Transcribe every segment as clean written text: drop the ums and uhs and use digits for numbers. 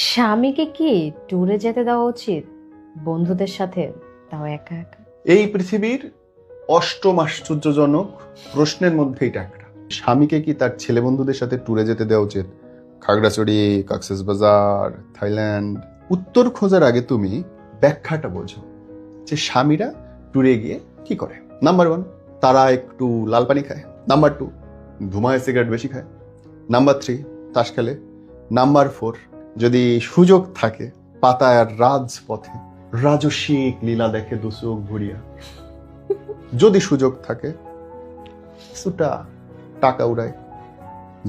স্বামীকে কি ট্যুরে যেতে দেওয়া উচিত বন্ধুদের সাথে, তাও একা একা? এই পৃথিবীর অষ্টম আশ্চর্যজনক প্রশ্নের মধ্যে এটা একটা। স্বামীকে কি তার ছেলে বন্ধুদের সাথে ট্যুরে যেতে দেওয়া উচিত? খাগড়াছড়ি, কক্সবাজার, থাইল্যান্ড। উত্তর খোঁজার আগে তুমি ব্যাখ্যাটা বোঝো যে স্বামীরা ট্যুরে গিয়ে কি করে। নাম্বার 1, তারা একটু লাল পানি খায়। নাম্বার 2, ধুমায় সিগারেট বেশি খায়। নাম্বার 3, তাস খেলে। নাম্বার 4, যদি সুযোগ থাকে পাতায়ার রাজপথে রাজসিক লীলা দেখে দুচোখ ভরিয়া। যদি সুযোগ থাকে কিছুটা টাকা উড়ায়,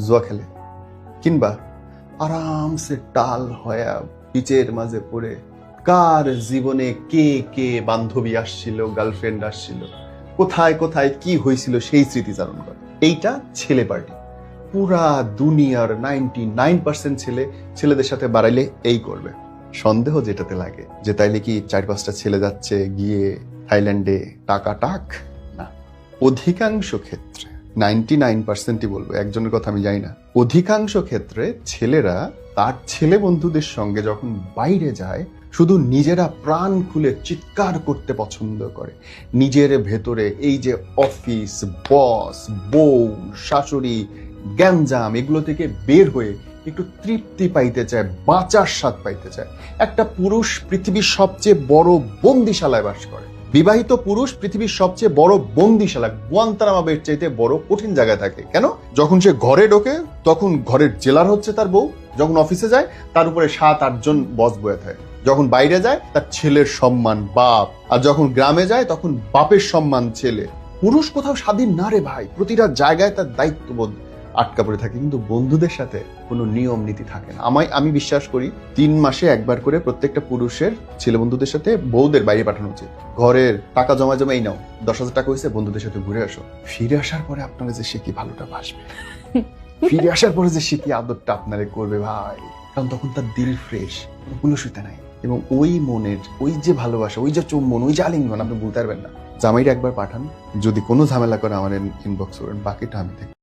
জুয়া খেলে, কিংবা আরামসে টাল হয়া বিচের মাঝে পড়ে কার জীবনে কে কে বান্ধবী আসছিল, গার্লফ্রেন্ড আসছিল, কোথায় কোথায় কি হয়েছিল সেই স্মৃতিচারণ করে। এইটা ছেলে পার্টি। পুরা দুনিয়ার 99% ছেলেদের সাথে বাড়াইলে এই করবে। সন্দেহ যেটাতে লাগে যে তাইলে কি 4-5টা ছেলে যাচ্ছে গিয়ে থাইল্যান্ডে টাকা টাক, না। অধিকাংশ ক্ষেত্রে 99%ই বলবো, একজনের কথা আমি জানি না, অধিকাংশ ক্ষেত্রে ছেলেরা তার ছেলে বন্ধুদের সঙ্গে যখন বাইরে যায় শুধু নিজেরা প্রাণ খুলে চিৎকার করতে পছন্দ করে। নিজের ভেতরে এই যে অফিস, বস, বউ, শাশুড়ি, গ্যাঞ্জাম, এগুলো থেকে বের হয়ে একটু তৃপ্তি পাইতে চায়, বাঁচার স্বাদ পাইতে চায়। একটা পুরুষ পৃথিবীর সবচেয়ে বড় বন্দিশালায় বাস করে। বিবাহিত পুরুষ পৃথিবীর সবচেয়ে বড় বন্দিশালা, গুয়ান্তানামা বের চাইতে বড় কঠিন জায়গায় থাকে। কেন? যখন সে ঘরে ঢোকে তখন ঘরের জেলার হচ্ছে তার বউ, যখন অফিসে যায় তার উপরে 7-8 জন বস বয়ে থাকে, যখন বাইরে যায় তার ছেলের সম্মান বাপ, আর যখন গ্রামে যায় তখন বাপের সম্মান ছেলে। পুরুষ কোথাও স্বাধীন না রে ভাই, প্রতিটা জায়গায় তার দায়িত্ববোধ আটকা পড়ে থাকে। কিন্তু বন্ধুদের সাথে কোনো নিয়ম নীতি থাকে না। আমি বিশ্বাস করি 3 মাসে একবার করে প্রত্যেকটা পুরুষের ছেলে বন্ধুদের সাথে বউদের বাইরে পাঠানো উচিত। ঘরের টাকা জমা এই নাও, 10,000 টাকা হয়েছে, বন্ধুদের সাথে ঘুরে আসো। ফিরে আসার পরে আপনারা যে সে কি ভালোটা বাসবে, ফিরে আসার পরে যে সে কি আদরটা আপনারে করবে ভাই, কারণ তখন তার দিল ফ্রেশ, কোনো কুলসুতা নাই। এবং ওই মনের ওই যে ভালোবাসা, ওই যে চুম্বন, ওই যে আলিঙ্গন আপনি বলতে পারবেন না। জামাইটা একবার পাঠান, যদি কোনো ঝামেলা করে আমার ইনবক্স করেন, বাকিটা আমি দেখব।